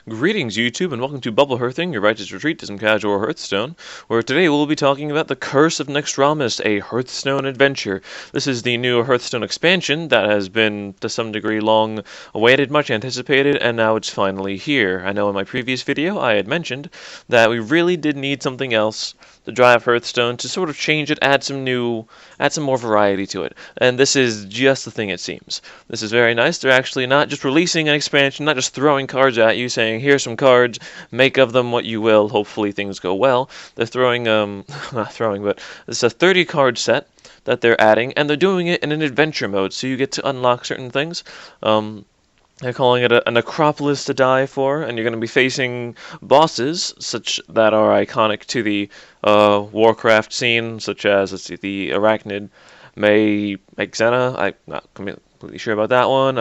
Greetings, YouTube, and welcome to Bubble Hearthing, your righteous retreat to some casual Hearthstone, where today we'll be talking about the Curse of Naxxramas, a Hearthstone adventure. This is the new Hearthstone expansion that has been, to some degree, long awaited, much anticipated, and now it's finally here. I know in my previous video I had mentioned that we really did need something else to drive Hearthstone to sort of change it, add some more variety to it. And this is just the thing, it seems. This is very nice. They're actually not just releasing an expansion, not just throwing cards at you, saying, here's some cards, make of them what you will, hopefully things go well. They're throwing, not throwing, but it's a 30 card set that they're adding, and they're doing it in an adventure mode, so you get to unlock certain things. They're calling it a necropolis to die for, and you're going to be facing bosses such that are iconic to the Warcraft scene, such as, let's see, the Arachnid, Xena, I'm not completely sure about that one,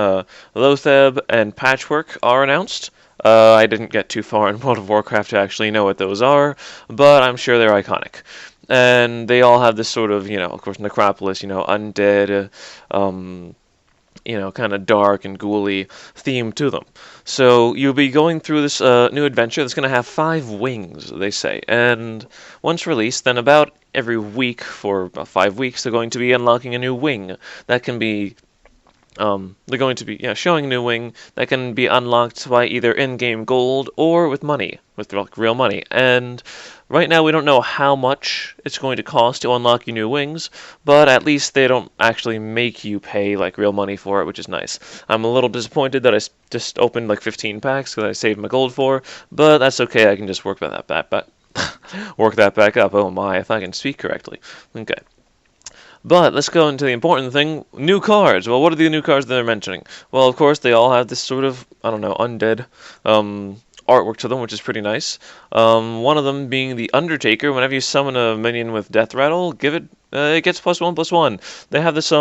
Lotheb, and Patchwork are announced. I didn't get too far in World of Warcraft to actually know what those are, but I'm sure they're iconic. And they all have this sort of, of course, necropolis, undead, kind of dark and ghouly theme to them. So you'll be going through this new adventure that's going to have 5 wings, they say. And once released, then about every week for about 5 weeks, they're going to be unlocking a new wing that can be they're going to be showing a new wing that can be unlocked by either in-game gold or with money, with real money. And right now we don't know how much it's going to cost to unlock your new wings, but at least they don't actually make you pay like real money for it, which is nice. I'm a little disappointed that I just opened like 15 packs because I saved my gold for, but that's okay. I can just work that back, work that back up. Oh my, if I can speak correctly. Okay. But let's go into the important thing, new cards. Well, what are the new cards that they're mentioning? Well, of course, they all have this sort of, undead artwork to them, which is pretty nice. One of them being the Undertaker. Whenever you summon a minion with Death Rattle, it gets +1/+1. They have this,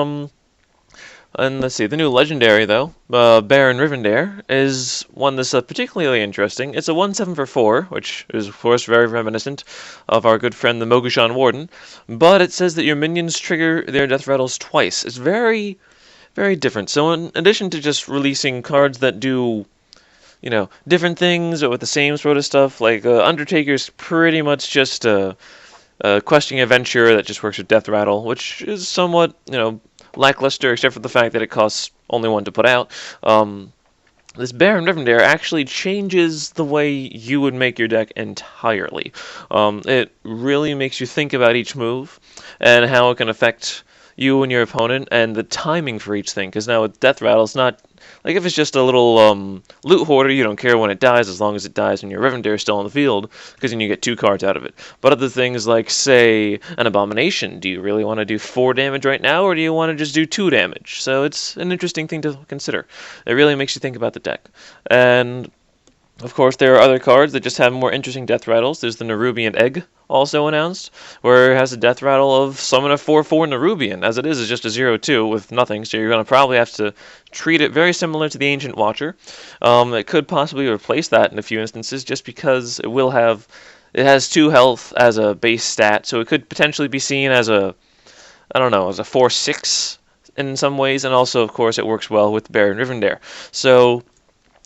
and let's see, the new legendary, though, Baron Rivendare, is one that's particularly interesting. It's a 1/7 for 4, which is, of course, very reminiscent of our good friend the Mogushan Warden, but it says that your minions trigger their death rattles twice. It's very, very different. So in addition to just releasing cards that do, different things or with the same sort of stuff, like Undertaker's pretty much just a questing adventure that just works with death rattle, which is somewhat, lackluster, except for the fact that it costs only 1 to put out. This Baron Rivendare actually changes the way you would make your deck entirely. It really makes you think about each move and how it can affect you and your opponent and the timing for each thing. Because now with Death Rattle, it's not like if it's just a little loot hoarder, you don't care when it dies as long as it dies when your Rivendare is still on the field, because then you get 2 cards out of it. But other things like, say, an Abomination, do you really want to do 4 damage right now, or do you want to just do 2 damage? So it's an interesting thing to consider. It really makes you think about the deck. And of course, there are other cards that just have more interesting death rattles. There's the Nerubian Egg, also announced, where it has a death rattle of summon a 4/4 Nerubian. As it is just a 0/2 with nothing, so you're going to probably have to treat it very similar to the Ancient Watcher. It could possibly replace that in a few instances, just because it has 2 health as a base stat, so it could potentially be seen as a 4/6 in some ways, and also, of course, it works well with Baron Rivendare. So,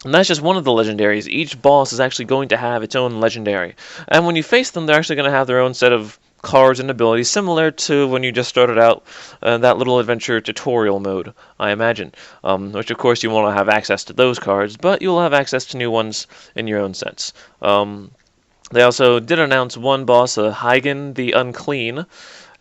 and that's just one of the legendaries. Each boss is actually going to have its own legendary. And when you face them, they're actually going to have their own set of cards and abilities, similar to when you just started out that little adventure tutorial mode, I imagine. Which, of course, you won't have access to those cards, but you'll have access to new ones in your own sense. They also did announce one boss, Hygen the Unclean.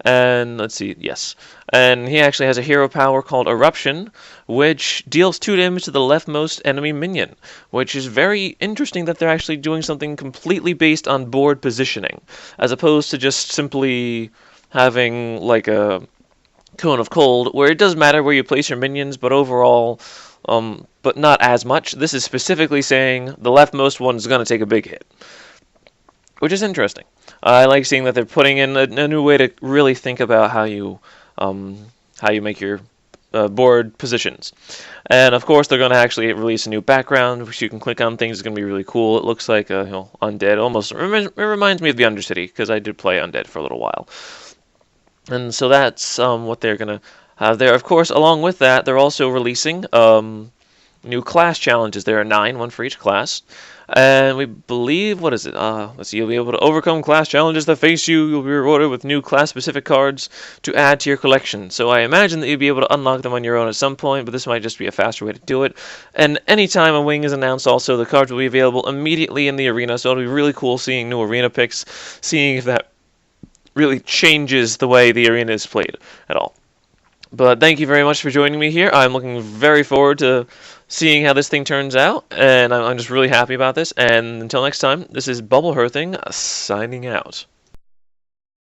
And let's see, yes. And he actually has a hero power called Eruption, which deals 2 damage to the leftmost enemy minion, which is very interesting that they're actually doing something completely based on board positioning, as opposed to just simply having like a Cone of Cold, where it does matter where you place your minions, but overall, but not as much. This is specifically saying the leftmost one is going to take a big hit, which is interesting. I like seeing that they're putting in a new way to really think about how you make your board positions. And of course, they're going to actually release a new background, which you can click on things. It's going to be really cool. It looks like undead. Almost, it reminds me of the Undercity, because I did play undead for a little while. And so that's what they're going to have there. Of course, along with that, they're also releasing new class challenges. There are 9, one for each class. And we believe, what is it? Let's see, you'll be able to overcome class challenges that face you. You'll be rewarded with new class-specific cards to add to your collection. So I imagine that you'll be able to unlock them on your own at some point, but this might just be a faster way to do it. And anytime a wing is announced also, the cards will be available immediately in the arena, so it'll be really cool seeing new arena picks, seeing if that really changes the way the arena is played at all. But thank you very much for joining me here. I'm looking very forward to seeing how this thing turns out, and I'm just really happy about this. And until next time, this is Bubble Hearthing signing out.